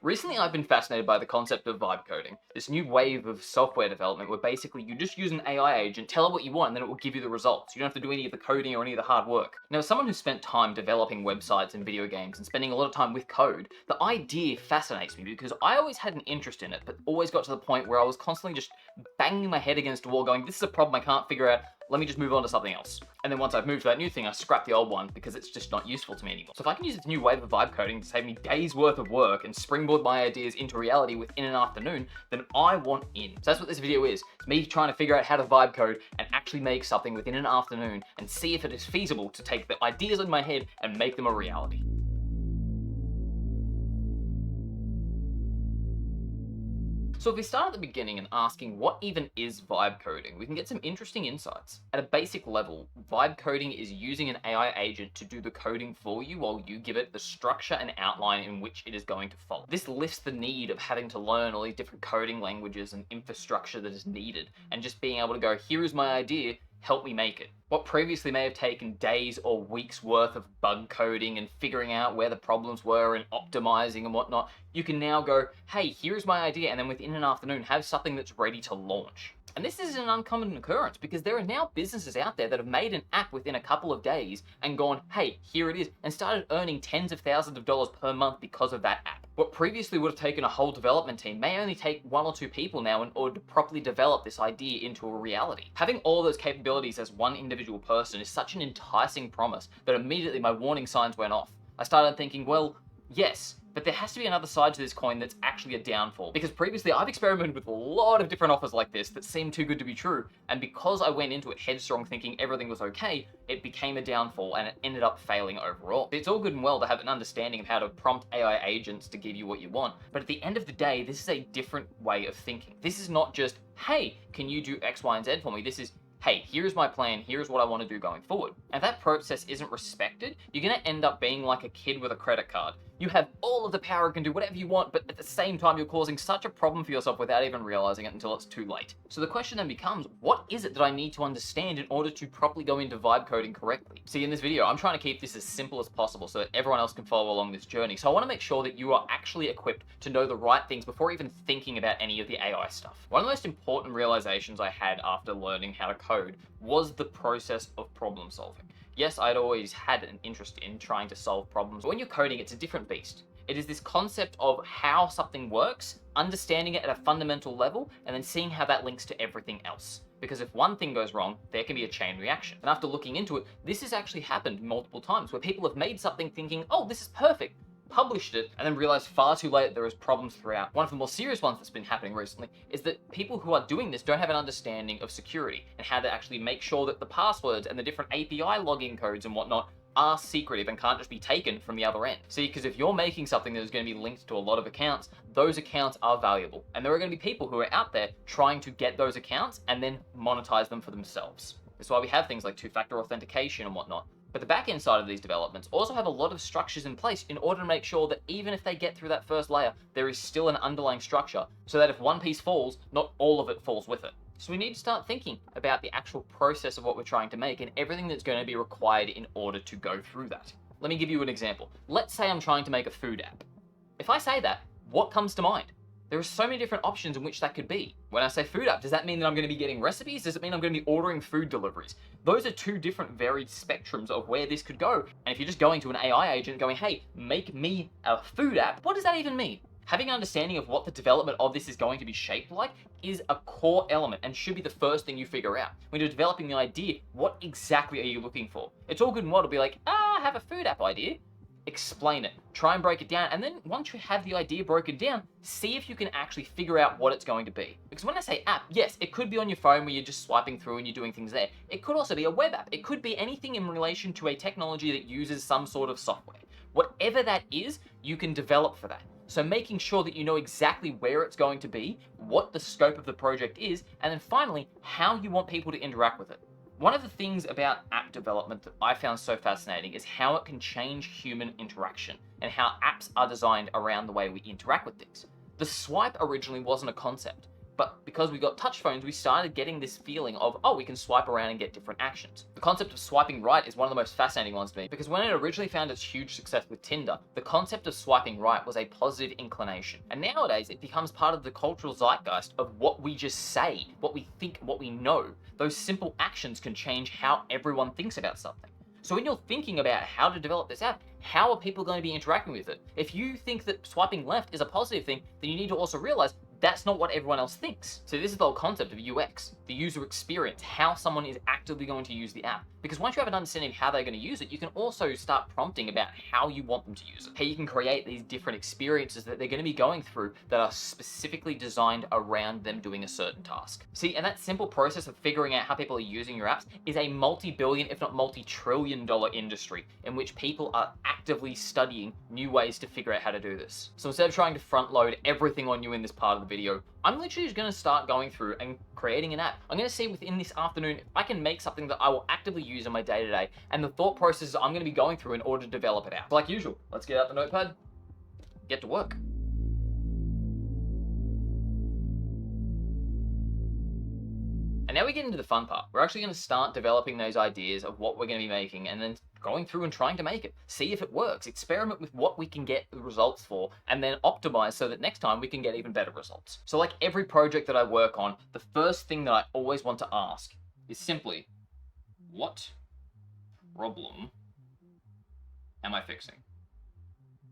Recently, I've been fascinated by the concept of vibe coding, this new wave of software development where basically you just use an AI agent, tell it what you want, and then it will give you the results. You don't have to do any of the coding or any of the hard work. Now, as someone who spent time developing websites and video games and spending a lot of time with code, the idea fascinates me because I always had an interest in it, but always got to the point where I was constantly just banging my head against a wall going, this is a problem I can't figure out, let me just move on to something else. And then once I've moved to that new thing, I scrap the old one because it's just not useful to me anymore. So if I can use this new wave of vibe coding to save me days worth of work and springboard my ideas into reality within an afternoon, then I want in. So that's what this video is. It's me trying to figure out how to vibe code and actually make something within an afternoon and see if it is feasible to take the ideas in my head and make them a reality. So if we start at the beginning and asking what even is vibe coding, we can get some interesting insights. At a basic level, vibe coding is using an AI agent to do the coding for you while you give it the structure and outline in which it is going to follow. This lifts the need of having to learn all these different coding languages and infrastructure that is needed, and just being able to go, here is my idea, help me make it. What previously may have taken days or weeks worth of bug coding and figuring out where the problems were and optimizing and whatnot, you can now go, hey, here's my idea, and then within an afternoon have something that's ready to launch. And this is an uncommon occurrence because there are now businesses out there that have made an app within a couple of days and gone, hey, here it is, and started earning tens of thousands of dollars per month because of that app. What previously would have taken a whole development team may only take one or two people now in order to properly develop this idea into a reality. Having all those capabilities as one individual person is such an enticing promise that immediately my warning signs went off. I started thinking, well, yes, but there has to be another side to this coin that's actually a downfall. Because previously I've experimented with a lot of different offers like this that seemed too good to be true, and because I went into it headstrong thinking everything was okay, it became a downfall and it ended up failing overall. It's all good and well to have an understanding of how to prompt AI agents to give you what you want, but at the end of the day, this is a different way of thinking. This is not just, hey, can you do X, Y, and Z for me? This is, hey, here's my plan, here's what I want to do going forward. And if that process isn't respected, you're going to end up being like a kid with a credit card. You have all of the power and can do whatever you want, but at the same time, you're causing such a problem for yourself without even realizing it until it's too late. So the question then becomes, what is it that I need to understand in order to properly go into vibe coding correctly? See, in this video, I'm trying to keep this as simple as possible so that everyone else can follow along this journey. So I want to make sure that you are actually equipped to know the right things before even thinking about any of the AI stuff. One of the most important realizations I had after learning how to code was the process of problem solving. Yes, I'd always had an interest in trying to solve problems, but when you're coding, it's a different beast. It is this concept of how something works, understanding it at a fundamental level, and then seeing how that links to everything else. Because if one thing goes wrong, there can be a chain reaction. And after looking into it, this has actually happened multiple times where people have made something thinking, oh, this is perfect, published it, and then realized far too late there was problems throughout. One of the more serious ones that's been happening recently is that people who are doing this don't have an understanding of security and how to actually make sure that the passwords and the different API login codes and whatnot are secretive and can't just be taken from the other end. See, because if you're making something that is going to be linked to a lot of accounts, those accounts are valuable. And there are going to be people who are out there trying to get those accounts and then monetize them for themselves. That's why we have things like two-factor authentication and whatnot. But the back-end side of these developments also have a lot of structures in place in order to make sure that even if they get through that first layer, there is still an underlying structure so that if one piece falls, not all of it falls with it. So we need to start thinking about the actual process of what we're trying to make and everything that's going to be required in order to go through that. Let me give you an example. Let's say I'm trying to make a food app. If I say that, what comes to mind? There are so many different options in which that could be. When I say food app, does that mean that I'm going to be getting recipes? Does it mean I'm going to be ordering food deliveries? Those are two different varied spectrums of where this could go. And if you're just going to an AI agent going, hey, make me a food app, what does that even mean? Having an understanding of what the development of this is going to be shaped like is a core element and should be the first thing you figure out. When you're developing the idea, what exactly are you looking for? It's all good and well to be like, I have a food app idea. Explain it, try and break it down, and then once you have the idea broken down, see if you can actually figure out what it's going to be. Because when I say app, yes, it could be on your phone where you're just swiping through and you're doing things there. It could also be a web app. It could be anything in relation to a technology that uses some sort of software. Whatever that is, you can develop for that. So making sure that you know exactly where it's going to be, what the scope of the project is, and then finally, how you want people to interact with it. One of the things about app development that I found so fascinating is how it can change human interaction and how apps are designed around the way we interact with things. The swipe originally wasn't a concept. But because we got touch phones, we started getting this feeling of, oh, we can swipe around and get different actions. The concept of swiping right is one of the most fascinating ones to me, because when it originally found its huge success with Tinder, the concept of swiping right was a positive inclination. And nowadays, it becomes part of the cultural zeitgeist of what we just say, what we think, what we know. Those simple actions can change how everyone thinks about something. So when you're thinking about how to develop this app, how are people going to be interacting with it? If you think that swiping left is a positive thing, then you need to also realize that's not what everyone else thinks. So this is the whole concept of UX, the user experience, how someone is actively going to use the app. Because once you have an understanding of how they're going to use it, you can also start prompting about how you want them to use it. How you can create these different experiences that they're going to be going through that are specifically designed around them doing a certain task. See, and that simple process of figuring out how people are using your apps is a multi-billion, if not multi-trillion-dollar industry in which people are actively studying new ways to figure out how to do this. So instead of trying to front load everything on you in this part of the video, I'm literally just going to start going through and creating an app. I'm going to see within this afternoon if I can make something that I will actively use in my day-to-day, and the thought processes I'm going to be going through in order to develop it out. Like usual, let's get out the notepad, get to work. And now we get into the fun part. We're actually going to start developing those ideas of what we're going to be making, and then going through and trying to make it. See if it works. Experiment with what we can get the results for, and then optimize so that next time we can get even better results. So like every project that I work on, the first thing that I always want to ask is simply, what problem am I fixing?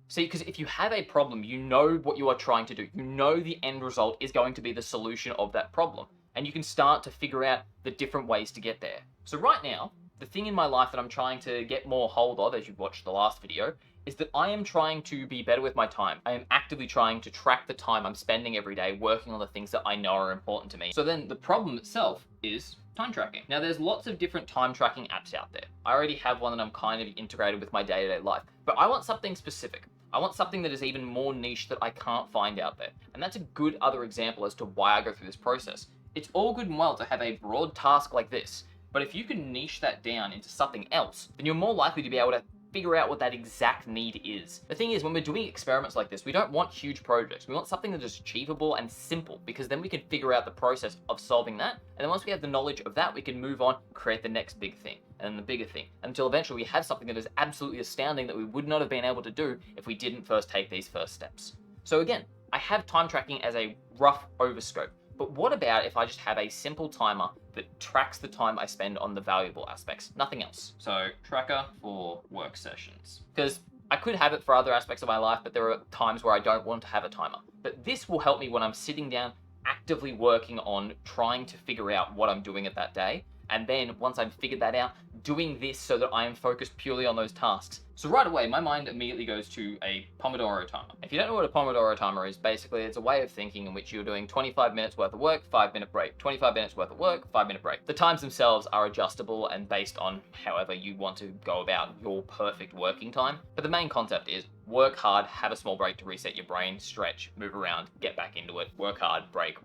See, because if you have a problem, you know what you are trying to do. You know the end result is going to be the solution of that problem. And you can start to figure out the different ways to get there. So right now, the thing in my life that I'm trying to get more hold of, as you've watched the last video, is that I am trying to be better with my time. I am actively trying to track the time I'm spending every day working on the things that I know are important to me. So then the problem itself is time tracking. Now there's lots of different time tracking apps out there. I already have one that I'm kind of integrated with my day-to-day life, but I want something specific. I want something that is even more niche that I can't find out there. And that's a good other example as to why I go through this process. It's all good and well to have a broad task like this, but if you can niche that down into something else, then you're more likely to be able to figure out what that exact need is. The thing is, when we're doing experiments like this, we don't want huge projects. We want something that is achievable and simple, because then we can figure out the process of solving that. And then once we have the knowledge of that, we can move on, create the next big thing, and then the bigger thing, until eventually we have something that is absolutely astounding that we would not have been able to do if we didn't first take these first steps. So again, I have time tracking as a rough overscope. But what about if I just have a simple timer that tracks the time I spend on the valuable aspects, nothing else? So tracker for work sessions. Because I could have it for other aspects of my life, but there are times where I don't want to have a timer. But this will help me when I'm sitting down, actively working on trying to figure out what I'm doing at that day. And then once I've figured that out, doing this so that I am focused purely on those tasks. So right away, my mind immediately goes to a Pomodoro timer. If you don't know what a Pomodoro timer is, basically it's a way of thinking in which you're doing 25 minutes worth of work, 5-minute break, 25 minutes worth of work, 5-minute break. The times themselves are adjustable and based on however you want to go about your perfect working time. But the main concept is work hard, have a small break to reset your brain, stretch, move around, get back into it, work hard, break,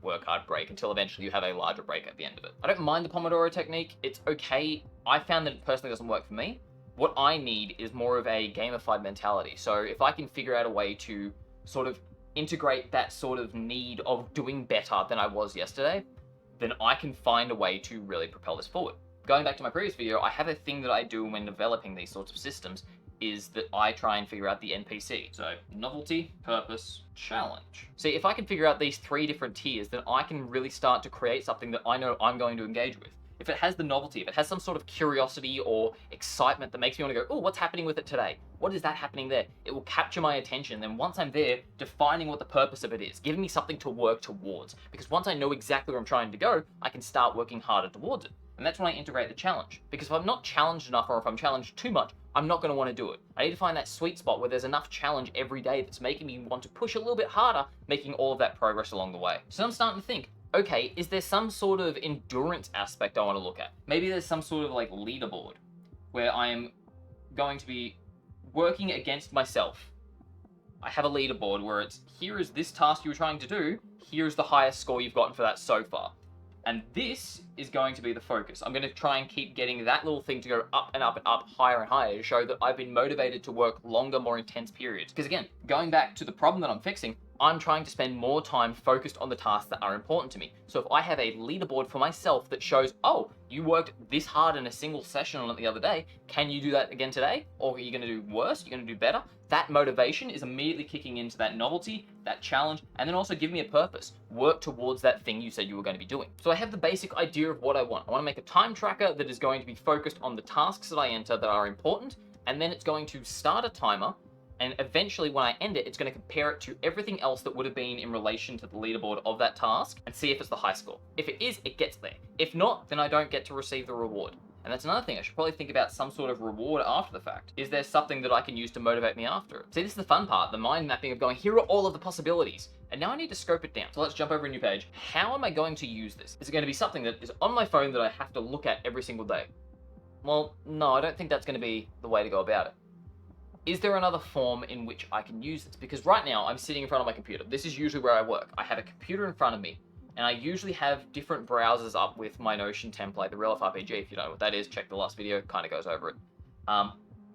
until eventually you have a larger break at the end of it. I don't mind the Pomodoro technique. It's okay. I found that it personally doesn't work for me. What I need is more of a gamified mentality. So if I can figure out a way to sort of integrate that sort of need of doing better than I was yesterday, then I can find a way to really propel this forward. Going back to my previous video, I have a thing that I do when developing these sorts of systems is that I try and figure out the NPC. So novelty, purpose, challenge. See, if I can figure out these 3 different tiers, then I can really start to create something that I know I'm going to engage with. If it has the novelty, if it has some sort of curiosity or excitement that makes me want to go, oh, what's happening with it today? What is that happening there? It will capture my attention. Then once I'm there, defining what the purpose of it is, giving me something to work towards. Because once I know exactly where I'm trying to go, I can start working harder towards it. And that's when I integrate the challenge. Because if I'm not challenged enough, or if I'm challenged too much, I'm not going to want to do it. I need to find that sweet spot where there's enough challenge every day that's making me want to push a little bit harder, making all of that progress along the way. So I'm starting to think, okay, is there some sort of endurance aspect I want to look at? Maybe there's some sort of like leaderboard where I am going to be working against myself. I have a leaderboard where it's, here is this task you were trying to do, here's the highest score you've gotten for that so far. And this is going to be the focus. I'm going to try and keep getting that little thing to go up and up and up, higher and higher, to show that I've been motivated to work longer, more intense periods. Because again, going back to the problem that I'm fixing, I'm trying to spend more time focused on the tasks that are important to me. So if I have a leaderboard for myself that shows, oh, you worked this hard in a single session on it the other day, can you do that again today? Or are you going to do worse? You're going to do better? That motivation is immediately kicking into that novelty, that challenge, and then also give me a purpose. Work towards that thing you said you were going to be doing. So I have the basic idea of what I want. I want to make a time tracker that is going to be focused on the tasks that I enter that are important, and then it's going to start a timer. And eventually when I end it, it's going to compare it to everything else that would have been in relation to the leaderboard of that task and see if it's the high score. If it is, it gets there. If not, then I don't get to receive the reward. And that's another thing. I should probably think about some sort of reward after the fact. Is there something that I can use to motivate me after it? See, this is the fun part, the mind mapping of going, here are all of the possibilities. And now I need to scope it down. So let's jump over a new page. How am I going to use this? Is it going to be something that is on my phone that I have to look at every single day? Well, no, I don't think that's going to be the way to go about it. Is there another form in which I can use this? Because right now I'm sitting in front of my computer. This is usually where I work. I have a computer in front of me, and I usually have different browsers up with my Notion template, the Real Life RPG. If you don't know what that is, check the last video, kind of goes over it.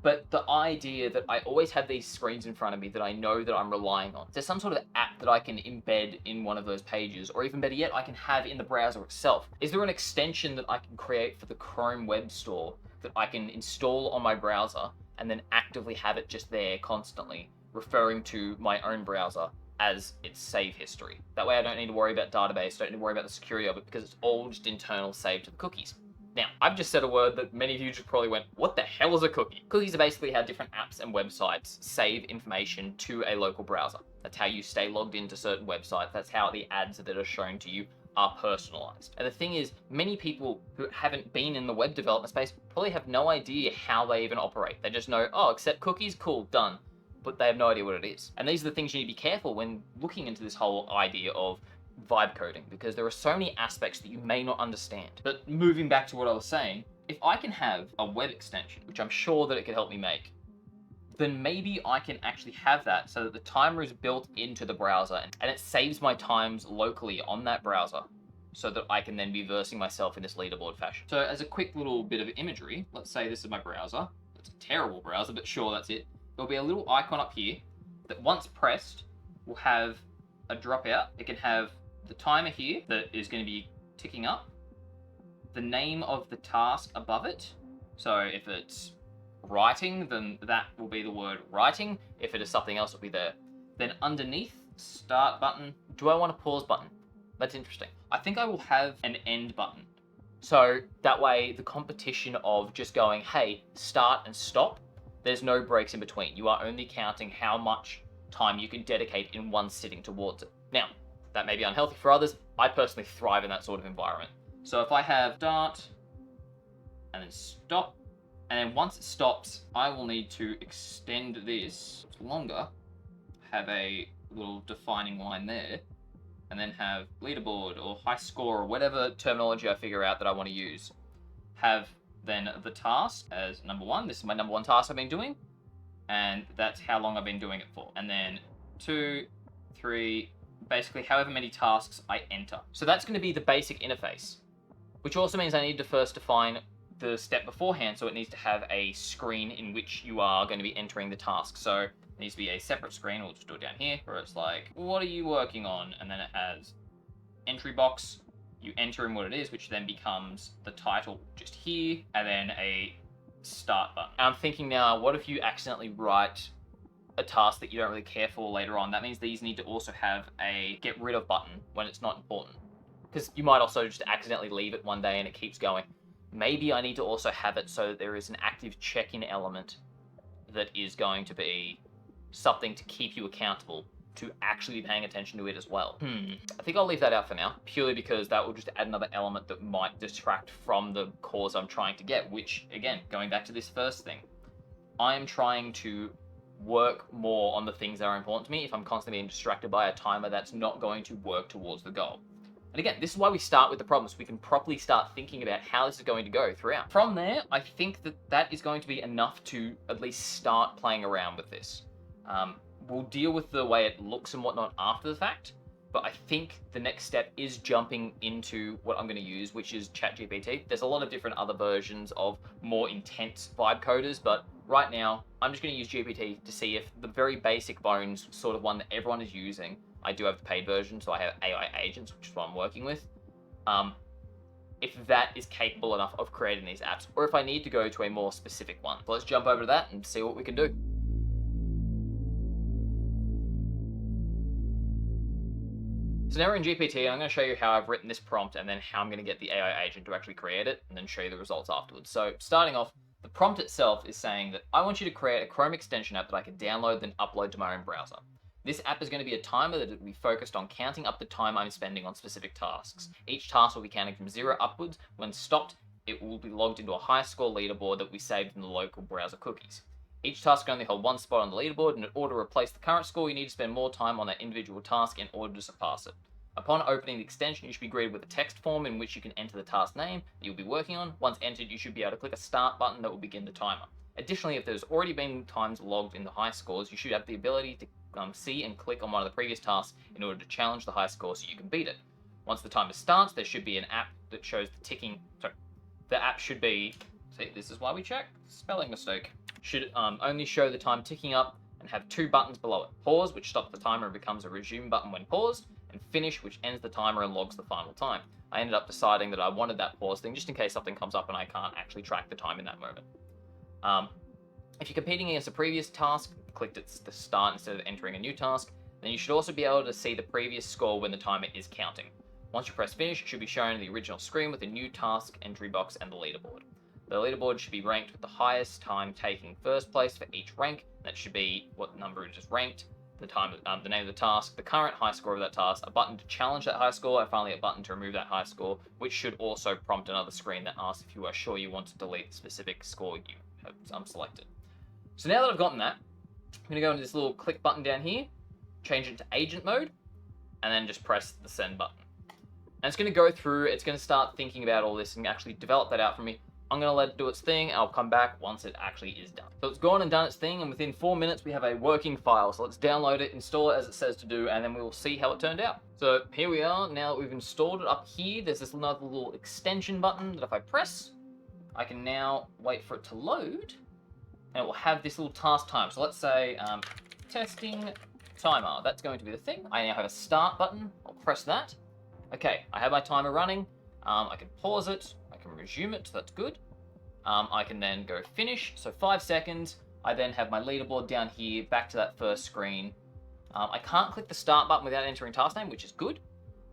But the idea that I always have these screens in front of me that I know that I'm relying on. There's some sort of app that I can embed in one of those pages, or even better yet, I can have in the browser itself. Is there an extension that I can create for the Chrome Web Store that I can install on my browser and then actively have it just there constantly, referring to my own browser as its save history? That way I don't need to worry about database, don't need to worry about the security of it, because it's all just internal saved to the cookies. Now, I've just said a word that many of you just probably went, what the hell is a cookie? Cookies are basically how different apps and websites save information to a local browser. That's how you stay logged into certain websites. That's how the ads that are shown to you are personalized. And the thing is, many people who haven't been in the web development space probably have no idea how they even operate. They just know, oh, accept cookies, cool, done. But they have no idea what it is. And these are the things you need to be careful when looking into this whole idea of vibe coding, because there are so many aspects that you may not understand. But moving back to what I was saying, if I can have a web extension, which I'm sure that it could help me make, then maybe I can actually have that so that the timer is built into the browser and it saves my times locally on that browser so that I can then be versing myself in this leaderboard fashion. So as a quick little bit of imagery, let's say this is my browser. It's a terrible browser, but sure, that's it. There'll be a little icon up here that once pressed will have a dropout. It can have the timer here that is going to be ticking up, the name of the task above it. So if it's writing, then that will be the word writing. If it is something else, it'll be there. Then underneath, start button. Do I want a pause button? That's interesting. I think I will have an end button. So that way the competition of just going, hey, start and stop, there's no breaks in between. You are only counting how much time you can dedicate in one sitting towards it. Now, that may be unhealthy for others. I personally thrive in that sort of environment. So if I have start and then stop, and then once it stops, I will need to extend this longer, have a little defining line there, and then have leaderboard or high score or whatever terminology I figure out that I want to use. Have then the task as number one. This is my number one task I've been doing, and that's how long I've been doing it for. And then 2, 3, basically however many tasks I enter. So that's going to be the basic interface, which also means I need to first define the step beforehand, so it needs to have a screen in which you are going to be entering the task. So it needs to be a separate screen. We'll just do it down here, where it's like, what are you working on? And then it has entry box. You enter in what it is, which then becomes the title just here, and then a start button. And I'm thinking now, what if you accidentally write a task that you don't really care for later on? That means these need to also have a get rid of button when it's not important, because you might also just accidentally leave it one day and it keeps going. Maybe I need to also have it so that there is an active check-in element that is going to be something to keep you accountable to actually be paying attention to it as well. I think I'll leave that out for now, purely because that will just add another element that might distract from the cause I'm trying to get, which, again, going back to this first thing, I am trying to work more on the things that are important to me if I'm constantly being distracted by a timer that's not going to work towards the goal. And again, this is why we start with the problem, so we can properly start thinking about how this is going to go throughout. From there, I think that that is going to be enough to at least start playing around with this. We'll deal with the way it looks and whatnot after the fact, but I think the next step is jumping into what I'm going to use, which is ChatGPT. There's a lot of different other versions of more intense vibe coders, but right now, I'm just going to use GPT to see if the very basic bones sort of one that everyone is using I do have the paid version, so I have AI agents, which is what I'm working with. If that is capable enough of creating these apps, or if I need to go to a more specific one. So let's jump over to that and see what we can do. So now we're in GPT, and I'm going to show you how I've written this prompt and then how I'm going to get the AI agent to actually create it, and then show you the results afterwards. So starting off, the prompt itself is saying that I want you to create a Chrome extension app that I can download then upload to my own browser. This app is going to be a timer that will be focused on counting up the time I'm spending on specific tasks. Each task will be counting from 0 upwards. When stopped, it will be logged into a high score leaderboard that we saved in the local browser cookies. Each task can only hold one spot on the leaderboard, and in order to replace the current score, you need to spend more time on that individual task in order to surpass it. Upon opening the extension, you should be greeted with a text form in which you can enter the task name that you'll be working on. Once entered, you should be able to click a start button that will begin the timer. Additionally, if there's already been times logged in the high scores, you should have the ability to see and click on one of the previous tasks in order to challenge the high score so you can beat it. Once the timer starts, there should be an app that shows the ticking. Sorry, the app should be. See, this is why we check. Spelling mistake. Should only show the time ticking up and have 2 buttons below it. Pause, which stops the timer and becomes a resume button when paused, and finish, which ends the timer and logs the final time. I ended up deciding that I wanted that pause thing just in case something comes up and I can't actually track the time in that moment. If you're competing against a previous task, clicked at the start instead of entering a new task, then you should also be able to see the previous score when the timer is counting. Once you press finish, it should be shown the original screen with the new task entry box and the leaderboard. The leaderboard should be ranked with the highest time taking first place for each rank. That should be what number it is ranked, the time, the name of the task, the current high score of that task, a button to challenge that high score, and finally a button to remove that high score, which should also prompt another screen that asks if you are sure you want to delete the specific score you have selected. So now that I've gotten that, I'm going to go into this little click button down here, change it to agent mode, and then just press the send button. And it's going to go through, it's going to start thinking about all this and actually develop that out for me. I'm going to let it do its thing, and I'll come back once it actually is done. So it's gone and done its thing, and within 4 minutes we have a working file. So let's download it, install it as it says to do, and then we will see how it turned out. So here we are. Now that we've installed it, up here there's this another little extension button that if I press, I can now wait for it to load, and it will have this little task time. So let's say testing timer. That's going to be the thing. I now have a start button. I'll press that. Okay, I have my timer running. I can pause it. I can resume it, so that's good. I can then go finish, so 5 seconds. I then have my leaderboard down here, back to that first screen. I can't click the start button without entering task name, which is good.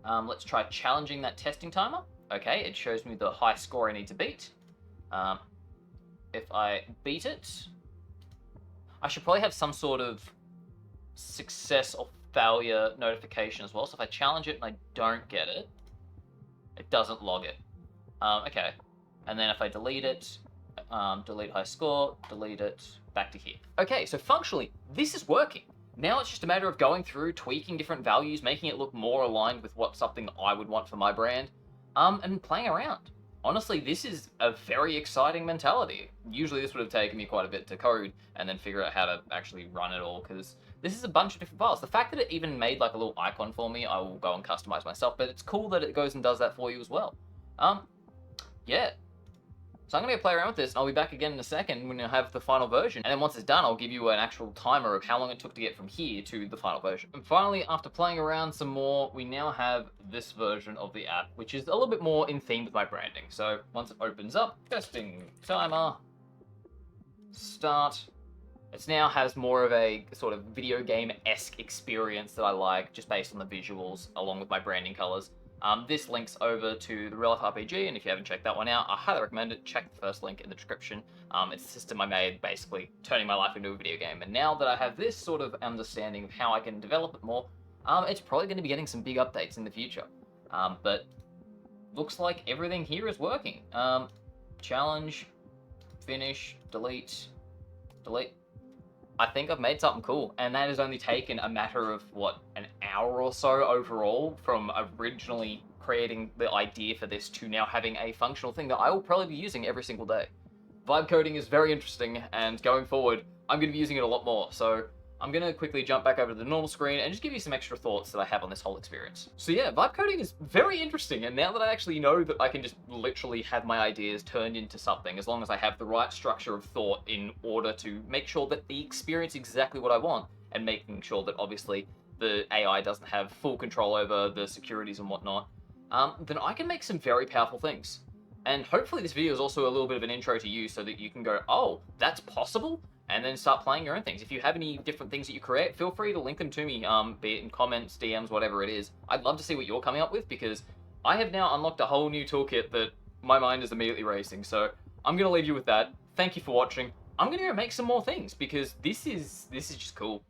Let's try challenging that testing timer. Okay, it shows me the high score I need to beat. If I beat it, I should probably have some sort of success or failure notification as well. So if I challenge it and I don't get it, it doesn't log it. Okay, and then if I delete it, delete high score, delete it, back to here. Okay, so functionally, this is working. Now it's just a matter of going through, tweaking different values, making it look more aligned with what something I would want for my brand, and playing around. Honestly, this is a very exciting mentality. Usually this would have taken me quite a bit to code and then figure out how to actually run it all, because this is a bunch of different files. The fact that it even made like a little icon for me, I will go and customize myself, but it's cool that it goes and does that for you as well. Yeah. So I'm going to play around with this, and I'll be back again in a second when I have the final version. And then once it's done, I'll give you an actual timer of how long it took to get from here to the final version. And finally, after playing around some more, we now have this version of the app, which is a little bit more in theme with my branding. So once it opens up, testing timer, start. It now has more of a sort of video game-esque experience that I like, just based on the visuals, along with my branding colors. This links over to the Real Life RPG, and if you haven't checked that one out, I highly recommend it. Check the first link in the description. It's a system I made, basically turning my life into a video game. And now that I have this sort of understanding of how I can develop it more, it's probably going to be getting some big updates in the future. But looks like everything here is working. Challenge, finish, delete, delete. I think I've made something cool, and that has only taken a matter of, what, an hour or so overall from originally creating the idea for this to now having a functional thing that I will probably be using every single day. Vibe coding is very interesting, and going forward, I'm going to be using it a lot more, so I'm going to quickly jump back over to the normal screen and just give you some extra thoughts that I have on this whole experience. So yeah, vibe coding is very interesting, and now that I actually know that I can just literally have my ideas turned into something, as long as I have the right structure of thought in order to make sure that the experience is exactly what I want, and making sure that obviously the AI doesn't have full control over the securities and whatnot, then I can make some very powerful things. And hopefully this video is also a little bit of an intro to you so that you can go, oh, that's possible? And then start playing your own things. If you have any different things that you create, feel free to link them to me, be it in comments, DMs, whatever it is. I'd love to see what you're coming up with, because I have now unlocked a whole new toolkit that my mind is immediately racing. So I'm going to leave you with that. Thank you for watching. I'm going to go make some more things, because this is just cool.